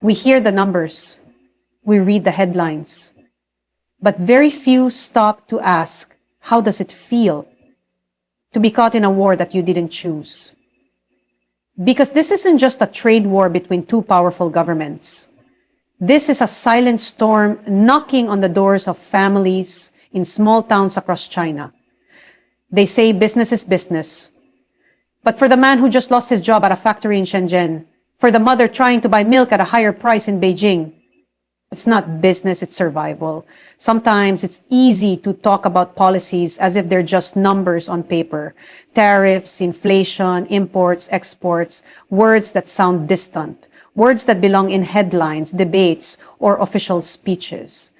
We hear the numbers, we read the headlines, but very few stop to ask, how does it feel to be caught in a war that you didn't choose? Because this isn't just a trade war between two powerful governments. This is a silent storm knocking on the doors of families in small towns across China. They say business is business. But for the man who just lost his job at a factory in Shenzhen, for the mother trying to buy milk at a higher price in Beijing, it's not business, it's survival. Sometimes it's easy to talk about policies as if they're just numbers on paper. Tariffs, inflation, imports, exports, words that sound distant, words that belong in headlines, debates, or official speeches.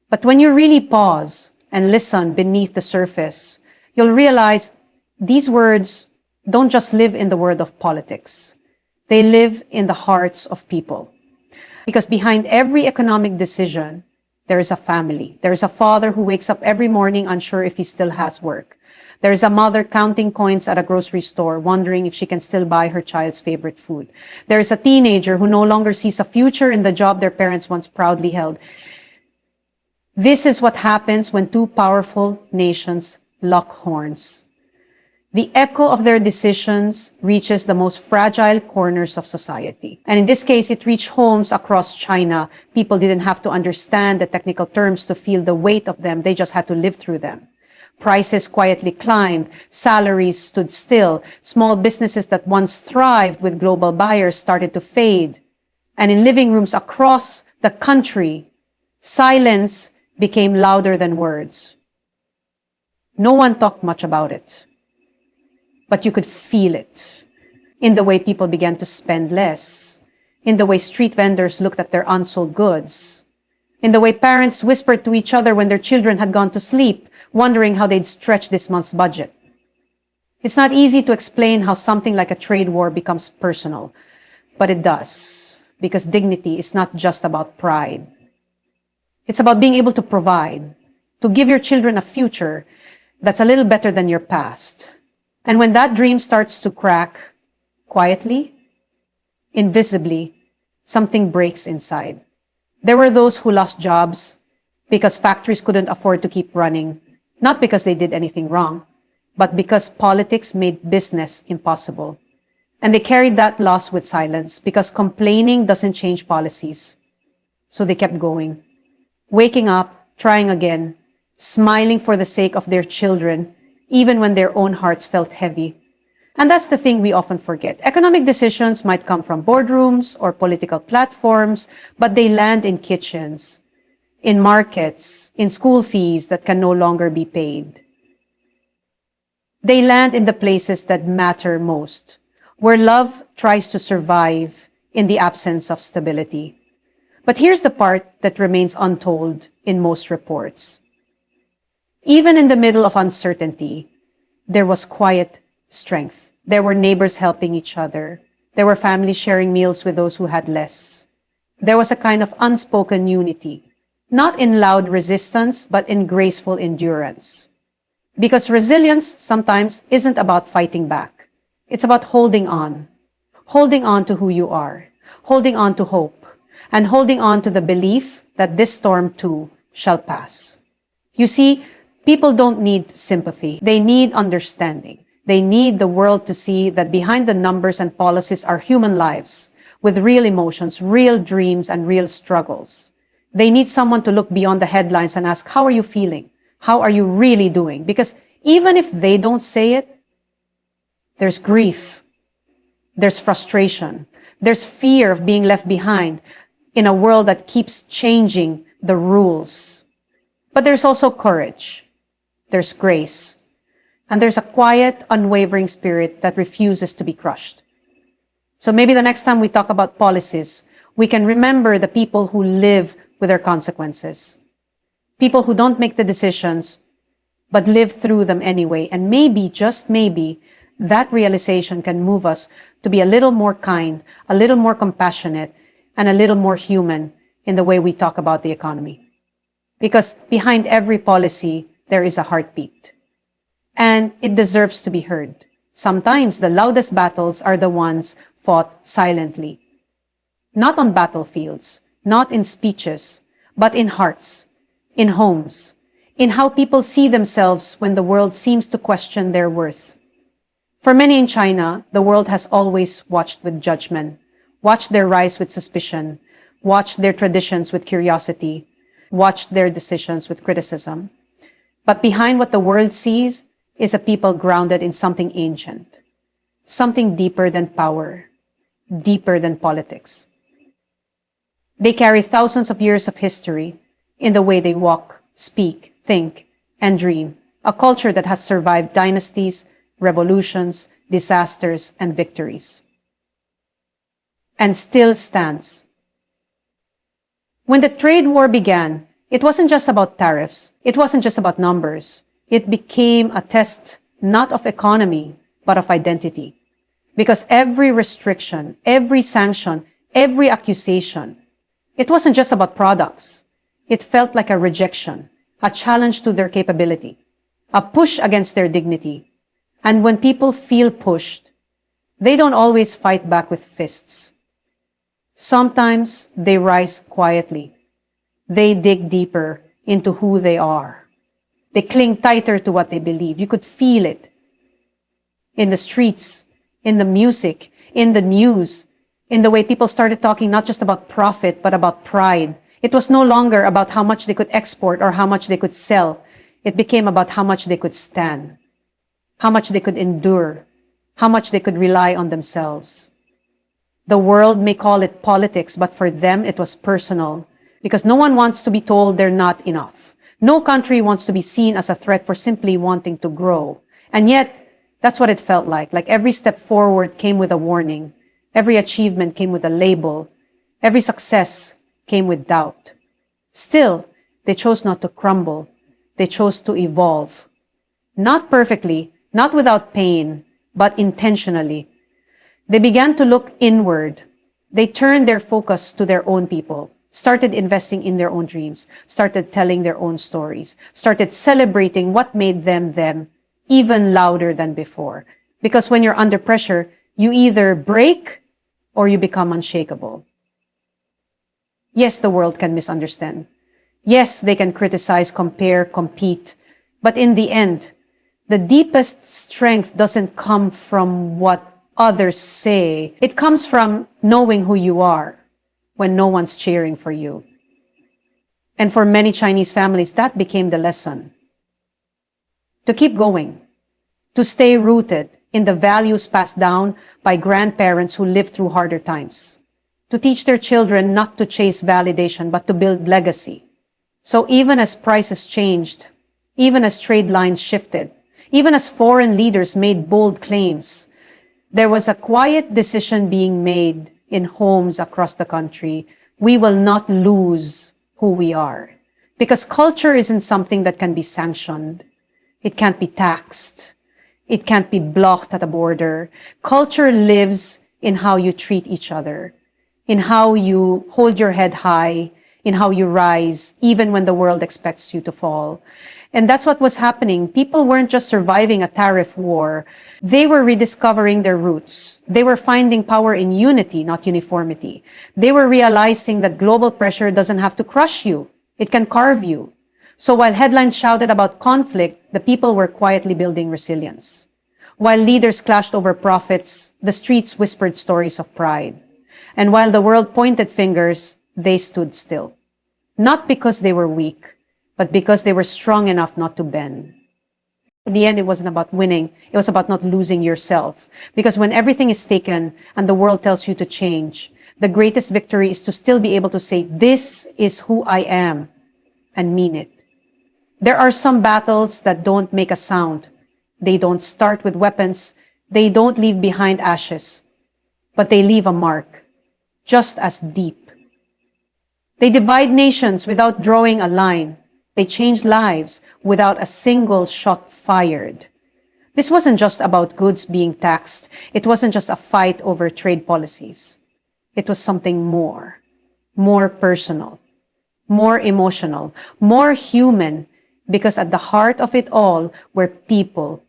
But when you really pause and listen beneath the surface, you'll realize these words don't just live in the world of politics. They live in the hearts of people. Because behind every economic decision, there is a family. There is a father who wakes up every morning unsure if he still has work. There is a mother counting coins at a grocery store, wondering if she can still buy her child's favorite food. There is a teenager who no longer sees a future in the job their parents once proudly held. This is what happens when two powerful nations lock horns. The echo of their decisions reaches the most fragile corners of society. And in this case, it reached homes across China. People didn't have to understand the technical terms to feel the weight of them. They just had to live through them. Prices quietly climbed. Salaries stood still. Small businesses that once thrived with global buyers started to fade. And in living rooms across the country, silence became louder than words. No one talked much about it. But you could feel it in the way people began to spend less, in the way street vendors looked at their unsold goods, in the way parents whispered to each other when their children had gone to sleep, wondering how they'd stretch this month's budget. It's not easy to explain how something like a trade war becomes personal, but it does, because dignity is not just about pride. It's about being able to provide, to give your children a future that's a little better than your past. And when that dream starts to crack, quietly, invisibly, something breaks inside. There were those who lost jobs because factories couldn't afford to keep running, not because they did anything wrong, but because politics made business impossible. And they carried that loss with silence because complaining doesn't change policies. So they kept going, waking up, trying again, smiling for the sake of their children, even when their own hearts felt heavy. And that's the thing we often forget. Economic decisions might come from boardrooms or political platforms, but they land in kitchens, in markets, in school fees that can no longer be paid. They land in the places that matter most, where love tries to survive in the absence of stability. But here's the part that remains untold in most reports. Even in the middle of uncertainty, there was quiet strength. There were neighbors helping each other. There were families sharing meals with those who had less. There was a kind of unspoken unity, not in loud resistance, but in graceful endurance. Because resilience sometimes isn't about fighting back. It's about holding on to who you are, holding on to hope, and holding on to the belief that this storm too shall pass. You see, people don't need sympathy. They need understanding. They need the world to see that behind the numbers and policies are human lives with real emotions, real dreams, and real struggles. They need someone to look beyond the headlines and ask, how are you feeling? How are you really doing? Because even if they don't say it, there's grief, there's frustration, there's fear of being left behind in a world that keeps changing the rules. But there's also courage. There's grace, and there's a quiet, unwavering spirit that refuses to be crushed. So maybe the next time we talk about policies, we can remember the people who live with their consequences. People who don't make the decisions, but live through them anyway. And maybe, just maybe, that realization can move us to be a little more kind, a little more compassionate, and a little more human in the way we talk about the economy. Because behind every policy, there is a heartbeat. And it deserves to be heard. Sometimes the loudest battles are the ones fought silently. Not on battlefields, not in speeches, but in hearts, in homes, in how people see themselves when the world seems to question their worth. For many in China, the world has always watched with judgment, watched their rise with suspicion, watched their traditions with curiosity, watched their decisions with criticism. But behind what the world sees is a people grounded in something ancient, something deeper than power, deeper than politics. They carry thousands of years of history in the way they walk, speak, think, and dream, a culture that has survived dynasties, revolutions, disasters, and victories, and still stands. When the trade war began, it wasn't just about tariffs. It wasn't just about numbers. It became a test not of economy, but of identity. Because every restriction, every sanction, every accusation, it wasn't just about products. It felt like a rejection, a challenge to their capability, a push against their dignity. And when people feel pushed, they don't always fight back with fists. Sometimes they rise quietly. They dig deeper into who they are. They cling tighter to what they believe. You could feel it in the streets, in the music, in the news, in the way people started talking not just about profit, but about pride. It was no longer about how much they could export or how much they could sell. It became about how much they could stand, how much they could endure, how much they could rely on themselves. The world may call it politics, but for them it was personal, because no one wants to be told they're not enough. No country wants to be seen as a threat for simply wanting to grow. And yet, that's what it felt like every step forward came with a warning. Every achievement came with a label. Every success came with doubt. Still, they chose not to crumble. They chose to evolve. Not perfectly, not without pain, but intentionally. They began to look inward. They turned their focus to their own people, started investing in their own dreams, started telling their own stories, started celebrating what made them even louder than before. Because when you're under pressure, you either break or you become unshakable. Yes, the world can misunderstand. Yes, they can criticize, compare, compete. But in the end, the deepest strength doesn't come from what others say. It comes from knowing who you are when no one's cheering for you. And for many Chinese families, that became the lesson. To keep going, to stay rooted in the values passed down by grandparents who lived through harder times, to teach their children not to chase validation, but to build legacy. So even as prices changed, even as trade lines shifted, even as foreign leaders made bold claims, there was a quiet decision being made in homes across the country. We will not lose who we are. Because culture isn't something that can be sanctioned. It can't be taxed. It can't be blocked at a border. Culture lives in how you treat each other, in how you hold your head high, in how you rise, even when the world expects you to fall. And that's what was happening. People weren't just surviving a tariff war. They were rediscovering their roots. They were finding power in unity, not uniformity. They were realizing that global pressure doesn't have to crush you. It can carve you. So while headlines shouted about conflict, the people were quietly building resilience. While leaders clashed over profits, the streets whispered stories of pride. And while the world pointed fingers, they stood still. Not because they were weak, but because they were strong enough not to bend. In the end, it wasn't about winning. It was about not losing yourself. Because when everything is taken and the world tells you to change, the greatest victory is to still be able to say, "This is who I am," and mean it. There are some battles that don't make a sound. They don't start with weapons. They don't leave behind ashes. But they leave a mark, just as deep. They divide nations without drawing a line. They change lives without a single shot fired. This wasn't just about goods being taxed. It wasn't just a fight over trade policies. It was something more personal, more emotional, more human, because at the heart of it all were people,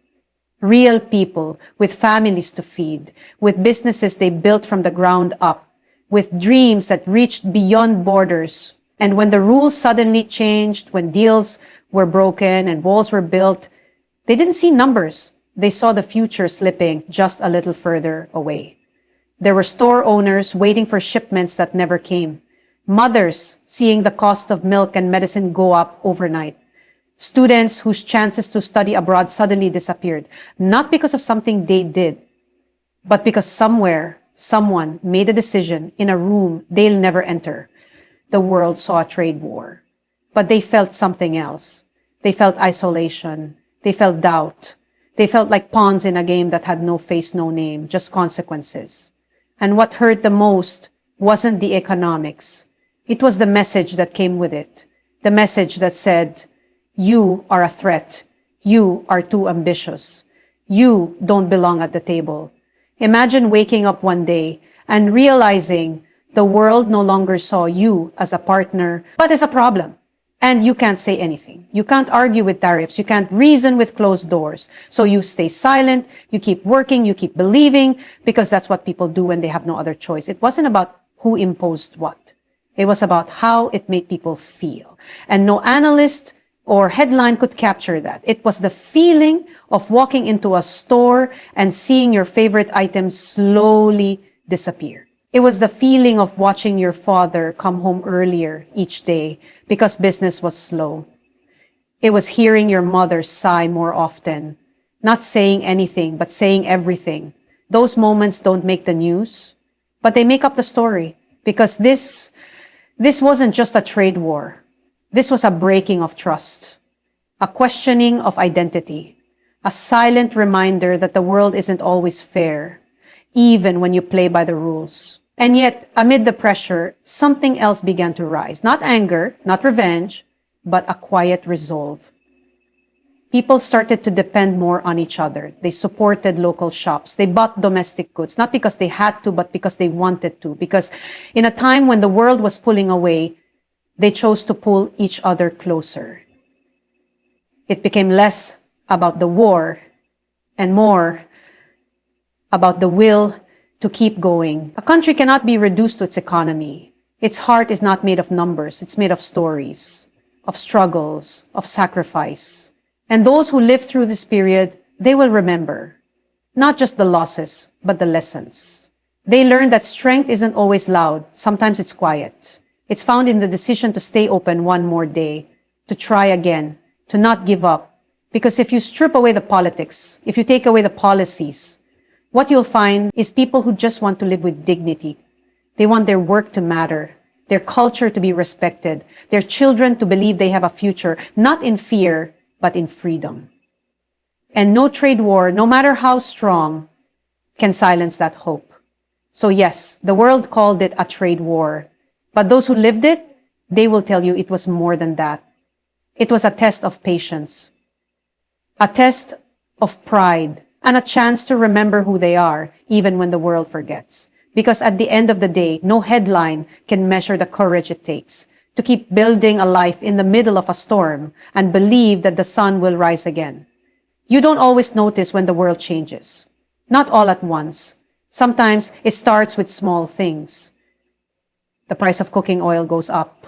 real people with families to feed, with businesses they built from the ground up, with dreams that reached beyond borders. And when the rules suddenly changed, when deals were broken and walls were built, they didn't see numbers. They saw the future slipping just a little further away. There were store owners waiting for shipments that never came. Mothers seeing the cost of milk and medicine go up overnight. Students whose chances to study abroad suddenly disappeared, not because of something they did, but because somewhere, someone made a decision in a room they'll never enter. The world saw a trade war, but they felt something else. They felt isolation. They felt doubt. They felt like pawns in a game that had no face, no name, just consequences. And what hurt the most wasn't the economics. It was the message that came with it. The message that said, you are a threat. You are too ambitious. You don't belong at the table. Imagine waking up one day and realizing the world no longer saw you as a partner, but as a problem. And you can't say anything. You can't argue with tariffs. You can't reason with closed doors. So you stay silent. You keep working. You keep believing, because that's what people do when they have no other choice. It wasn't about who imposed what. It was about how it made people feel. And no analyst or headline could capture that. It was the feeling of walking into a store and seeing your favorite items slowly disappear. It was the feeling of watching your father come home earlier each day because business was slow. It was hearing your mother sigh more often, not saying anything, but saying everything. Those moments don't make the news, but they make up the story, because this wasn't just a trade war. This was a breaking of trust, a questioning of identity, a silent reminder that the world isn't always fair, even when you play by the rules. And yet, amid the pressure, something else began to rise. Not anger, not revenge, but a quiet resolve. People started to depend more on each other. They supported local shops. They bought domestic goods, not because they had to, but because they wanted to. Because in a time when the world was pulling away, they chose to pull each other closer. It became less about the war and more about the will to keep going. A country cannot be reduced to its economy. Its heart is not made of numbers. It's made of stories, of struggles, of sacrifice. And those who live through this period, they will remember not just the losses, but the lessons. They learned that strength isn't always loud. Sometimes it's quiet. It's found in the decision to stay open one more day, to try again, to not give up. Because if you strip away the politics, if you take away the policies, what you'll find is people who just want to live with dignity. They want their work to matter, their culture to be respected, their children to believe they have a future, not in fear, but in freedom. And no trade war, no matter how strong, can silence that hope. So yes, the world called it a trade war. But those who lived it, they will tell you it was more than that. It was a test of patience, a test of pride, and a chance to remember who they are, even when the world forgets. Because at the end of the day, no headline can measure the courage it takes to keep building a life in the middle of a storm and believe that the sun will rise again. You don't always notice when the world changes. Not all at once. Sometimes it starts with small things. The price of cooking oil goes up.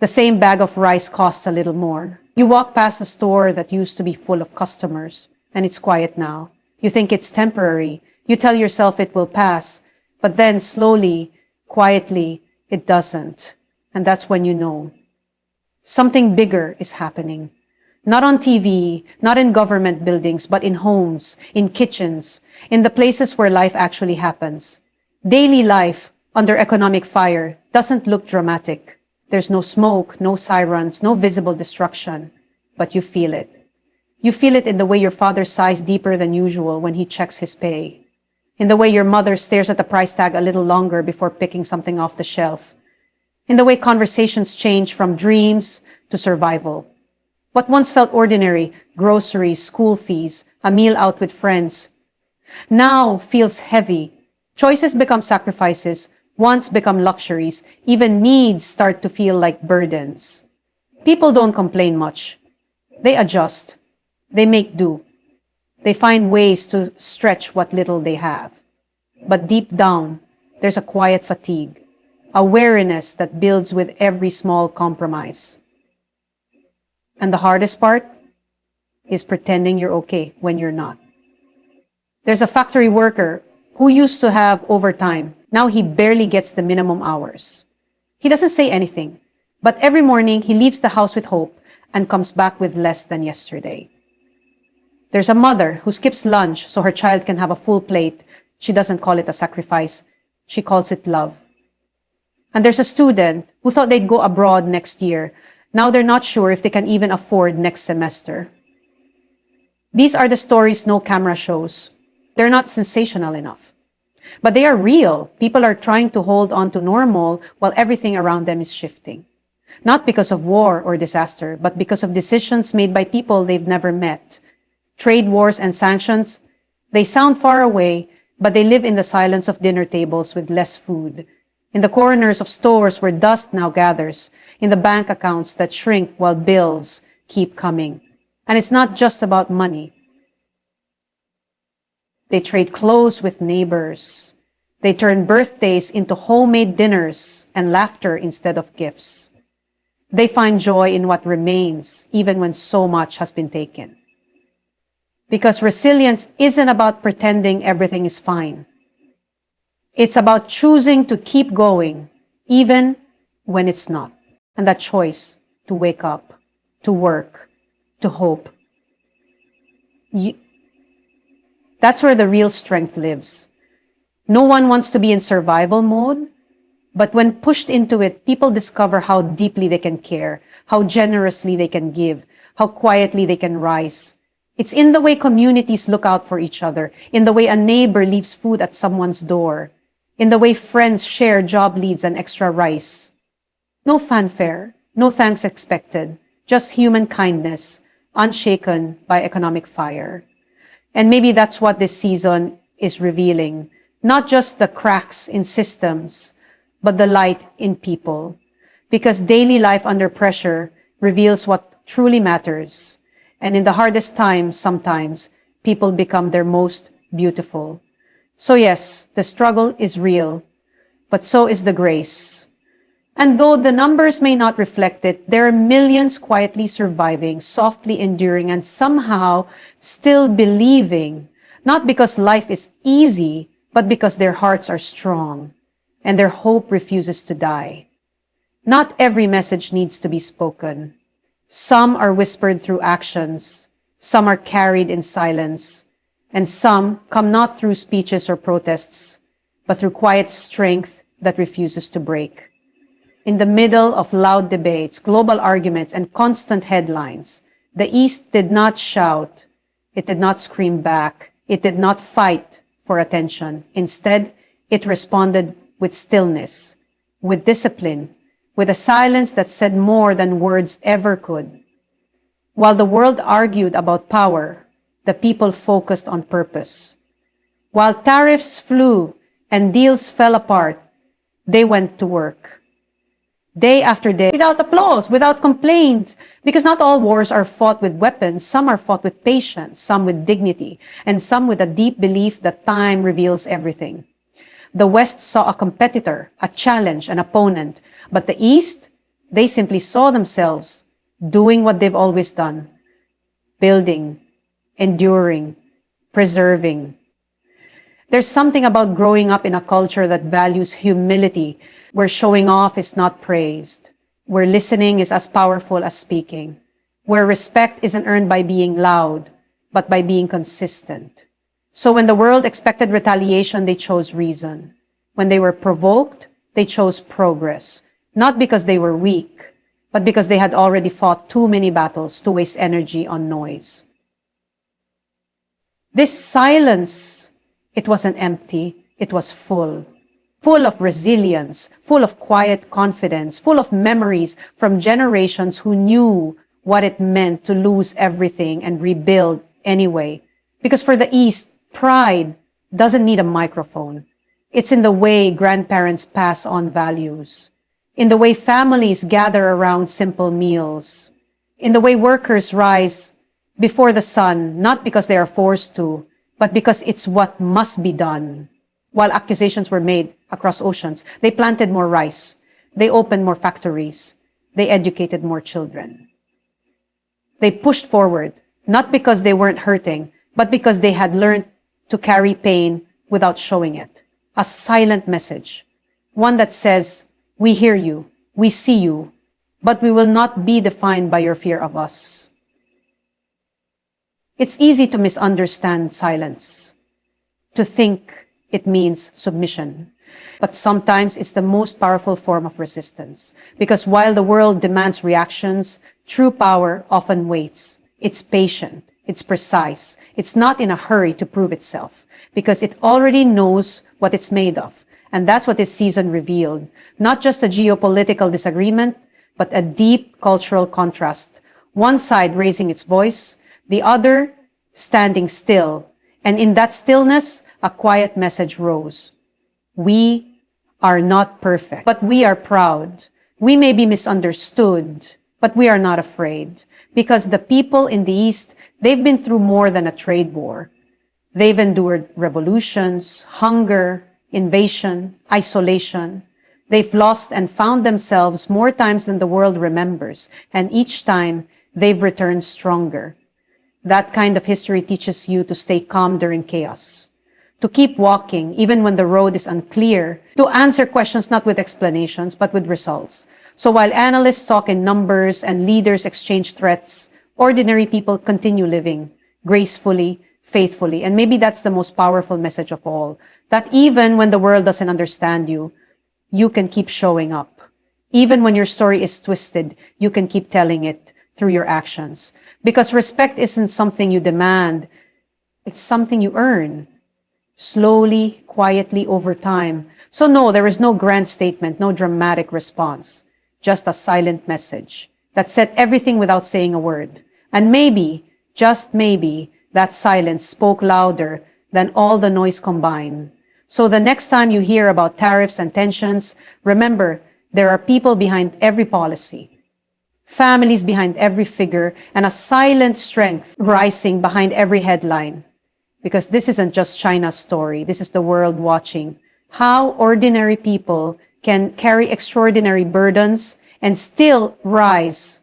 The same bag of rice costs a little more. You walk past a store that used to be full of customers, and it's quiet now. You think it's temporary. You tell yourself it will pass, but then slowly, quietly, it doesn't. And that's when you know something bigger is happening. Not on TV, not in government buildings, but in homes, in kitchens, in the places where life actually happens. Daily life under economic fire doesn't look dramatic. There's no smoke, no sirens, no visible destruction, but you feel it. You feel it in the way your father sighs deeper than usual when he checks his pay, in the way your mother stares at the price tag a little longer before picking something off the shelf, in the way conversations change from dreams to survival. What once felt ordinary, groceries, school fees, a meal out with friends, now feels heavy. Choices become sacrifices, wants become luxuries, even needs start to feel like burdens. People don't complain much. They adjust. They make do. They find ways to stretch what little they have. But deep down, There's a quiet fatigue, a weariness that builds with every small compromise. And the hardest part is pretending you're okay when you're not. There's a factory worker who used to have overtime. Now he barely gets the minimum hours. He doesn't say anything, but every morning he leaves the house with hope and comes back with less than yesterday. There's a mother who skips lunch so her child can have a full plate. She doesn't call it a sacrifice. She calls it love. And there's a student who thought they'd go abroad next year. Now they're not sure if they can even afford next semester. These are the stories no camera shows. They're not sensational enough. But they are real. People are trying to hold on to normal while everything around them is shifting. Not because of war or disaster, but because of decisions made by people they've never met. Trade wars and sanctions, they sound far away, but they live in the silence of dinner tables with less food, in the corners of stores where dust now gathers, in the bank accounts that shrink while bills keep coming. And it's not just about money. They trade clothes with neighbors. They turn birthdays into homemade dinners and laughter instead of gifts. They find joy in what remains, even when so much has been taken. Because resilience isn't about pretending everything is fine. It's about choosing to keep going, even when it's not. And that choice to wake up, to work, to hope. That's where the real strength lives. No one wants to be in survival mode, but when pushed into it, people discover how deeply they can care, how generously they can give, how quietly they can rise. It's in the way communities look out for each other, in the way a neighbor leaves food at someone's door, in the way friends share job leads and extra rice. No fanfare, no thanks expected, just human kindness, unshaken by economic fire. And maybe that's what this season is revealing, not just the cracks in systems, but the light in people. Because daily life under pressure reveals what truly matters. And in the hardest times, sometimes, people become their most beautiful. So yes, the struggle is real, but so is the grace. And though the numbers may not reflect it, there are millions quietly surviving, softly enduring, and somehow still believing, not because life is easy, but because their hearts are strong, and their hope refuses to die. Not every message needs to be spoken. Some are whispered through actions, some are carried in silence, and some come not through speeches or protests, but through quiet strength that refuses to break. In the middle of loud debates, global arguments, and constant headlines, the East did not shout, it did not scream back, it did not fight for attention. Instead, it responded with stillness, with discipline, with a silence that said more than words ever could. While the world argued about power, the people focused on purpose. While tariffs flew and deals fell apart, they went to work. Day after day, without applause, without complaint, because not all wars are fought with weapons. Some are fought with patience, some with dignity, and some with a deep belief that time reveals everything. The West saw a competitor, a challenge, an opponent, but the East, they simply saw themselves doing what they've always done, building, enduring, preserving. There's something about growing up in a culture that values humility, where showing off is not praised, where listening is as powerful as speaking, where respect isn't earned by being loud, but by being consistent. So when the world expected retaliation, they chose reason. When they were provoked, they chose progress, not because they were weak, but because they had already fought too many battles to waste energy on noise. This silence, it wasn't empty, it was full of resilience, full of quiet confidence, full of memories from generations who knew what it meant to lose everything and rebuild anyway. Because for the East, pride doesn't need a microphone. It's in the way grandparents pass on values, in the way families gather around simple meals, in the way workers rise before the sun, not because they are forced to, but because it's what must be done. While accusations were made, across oceans. They planted more rice. They opened more factories. They educated more children. They pushed forward, not because they weren't hurting, but because they had learned to carry pain without showing it. A silent message. One that says, we hear you, we see you, but we will not be defined by your fear of us. It's easy to misunderstand silence, to think it means submission. But sometimes it's the most powerful form of resistance. Because while the world demands reactions, true power often waits. It's patient. It's precise. It's not in a hurry to prove itself. Because it already knows what it's made of. And that's what this season revealed. Not just a geopolitical disagreement, but a deep cultural contrast. One side raising its voice, the other standing still. And in that stillness, a quiet message rose. We are not perfect, but we are proud. We may be misunderstood, but we are not afraid. Because the people in the East, they've been through more than a trade war. They've endured revolutions, hunger, invasion, isolation. They've lost and found themselves more times than the world remembers, and each time they've returned stronger. That kind of history teaches you to stay calm during chaos, to keep walking even when the road is unclear, to answer questions not with explanations but with results. So while analysts talk in numbers and leaders exchange threats, ordinary people continue living gracefully, faithfully. And maybe that's the most powerful message of all, that even when the world doesn't understand you, you can keep showing up. Even when your story is twisted, you can keep telling it through your actions. Because respect isn't something you demand, it's something you earn. Slowly, quietly, over time. So no, there is no grand statement, no dramatic response. Just a silent message that said everything without saying a word. And maybe, just maybe, that silence spoke louder than all the noise combined. So the next time you hear about tariffs and tensions, remember, there are people behind every policy, families behind every figure, and a silent strength rising behind every headline. Because this isn't just China's story, this is the world watching. How ordinary people can carry extraordinary burdens and still rise